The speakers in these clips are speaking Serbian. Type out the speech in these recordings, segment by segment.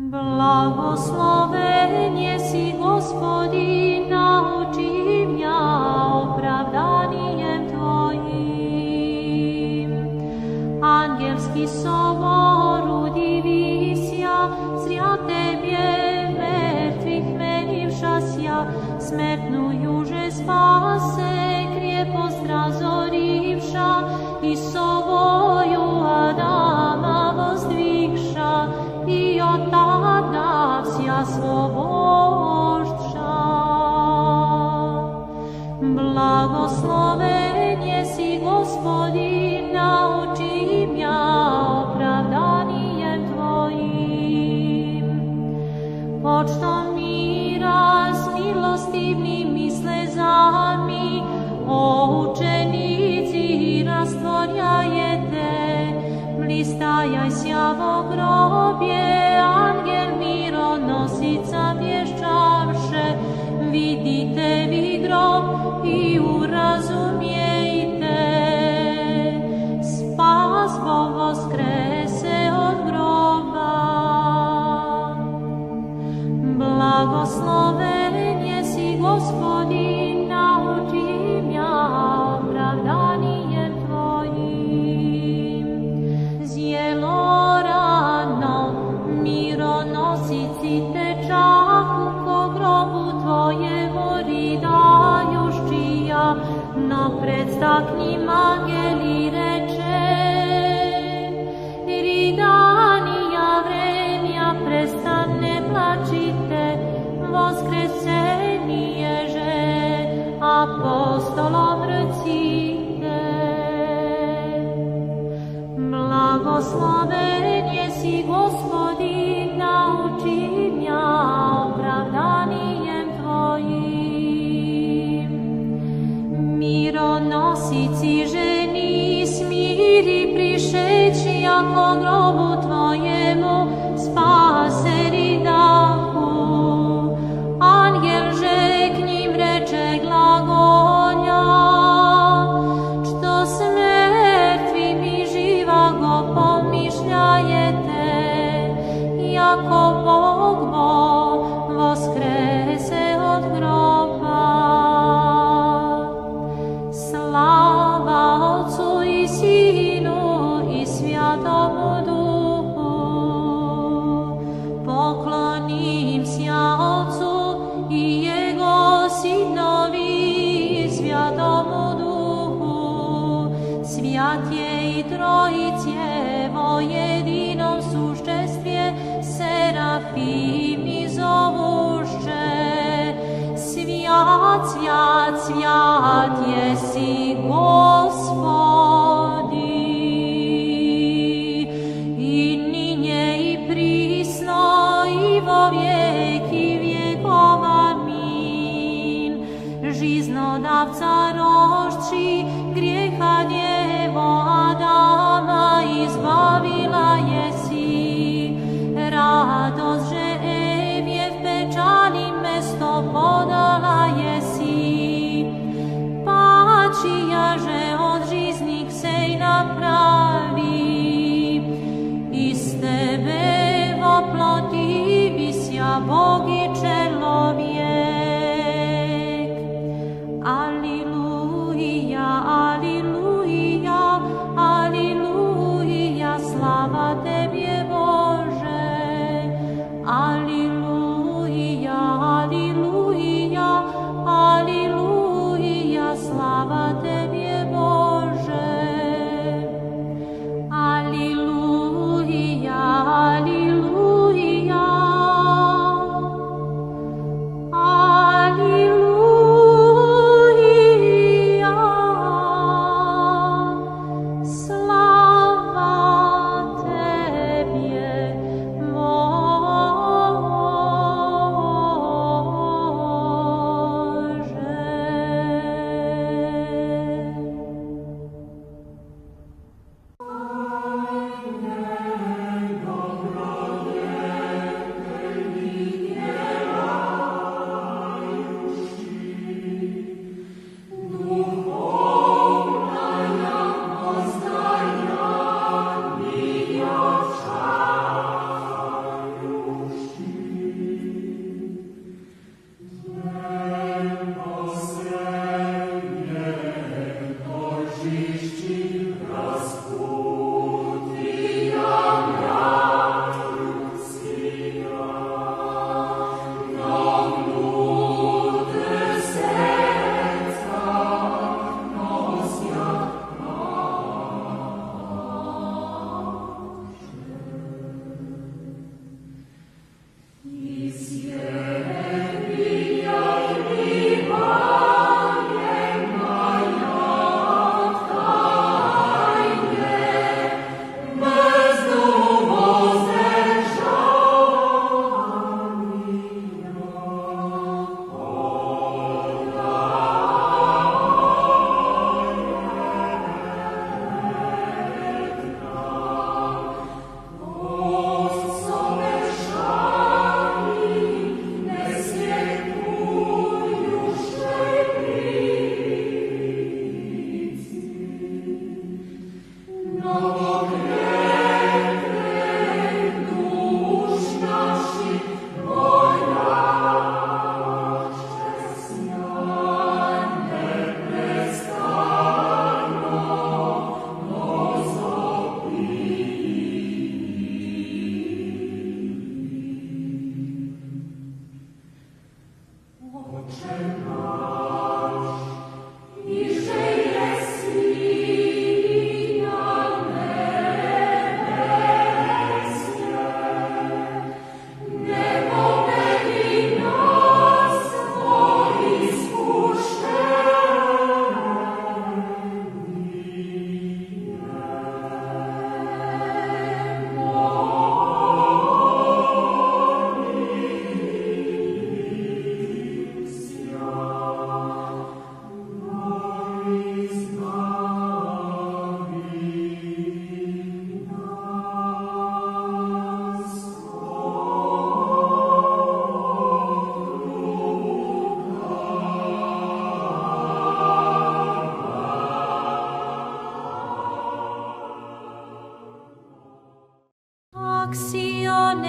Blagosloven jesi, Gospodin, nauči mňa opravdanijem Tvojim. Angelský sobor udivisia, zria Tebie mŕtvych menivšasia, smrtnú juže spase, krieposť razorivša, i sovoju Adama vozdvihša, i od tada vsia svobožša. Blagosloven jesi, Gospodin, nauči mňa opravdanijem Tvojim. Počtom míra s milostivnými slezami, o učenici rastvoriajete, blistajajся vo grobie, angel mironosica vieščavše, vidite vi grob i urazumiejte, spas Boh voskrese od groba. Blagosloven jesi, Gospodin, nauči mňa opravdanijem Tvojim. Zjelo rano, mironosici tečahu ko grobu Tvojemu ridajuščija, no predstak ním angeli reče, ridanija vremja prestane, plačite, voskresenije že apostolom recite. Blagosloven jesi, Gospodin, nauči mňa opravdanijem Tvojim. Mironosici ženi smíri prišeći, ako grobu Tvojemu spase ridahu. Angel že k ním reče glagolja, što s mŕtvými živého pomýšľajete, jako Bog voskrese od groba. Sláva Otcu i Synu i Sviatomu Duchu. Pokloním sa Otcu i Jego Synovi i Sviatomu Duchu, Sviatej Trojicie vo jedinom súždestve, serafimi zovúše. Sviat, sviat, sviat jesi, Gospodi, i nyne i prísno i vo vieky viekov. Amin. Жизнодавца rozstří griecha Dievo Adama, izbavila jesi. Radosť, že Evie v pečali mesto podala jesi. Páčia, že od žíznych sej napraví. I z Tebe vo ploti vysia Boh i človek. Aliluja, aliluja, aliluja, sláva Tebie, Bože.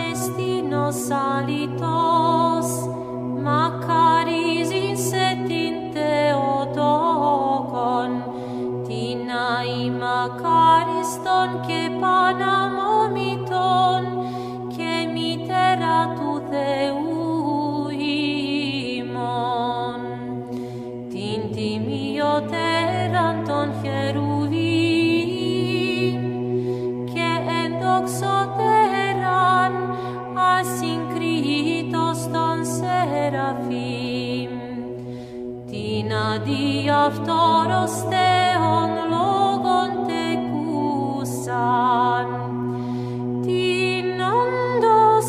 destinos alitos, Macaris insetin Theotokon, Tinai Macaris ton και Παναμόμητον, και μητέρα του Θεού ημών, την τιμιωτέραν των χερουβίμ και ενδοξωτέραν ασυγκρίτως των σεραφείμ, την αδιαυτόρος Θεόν λόγον τεκούσαν, την όντως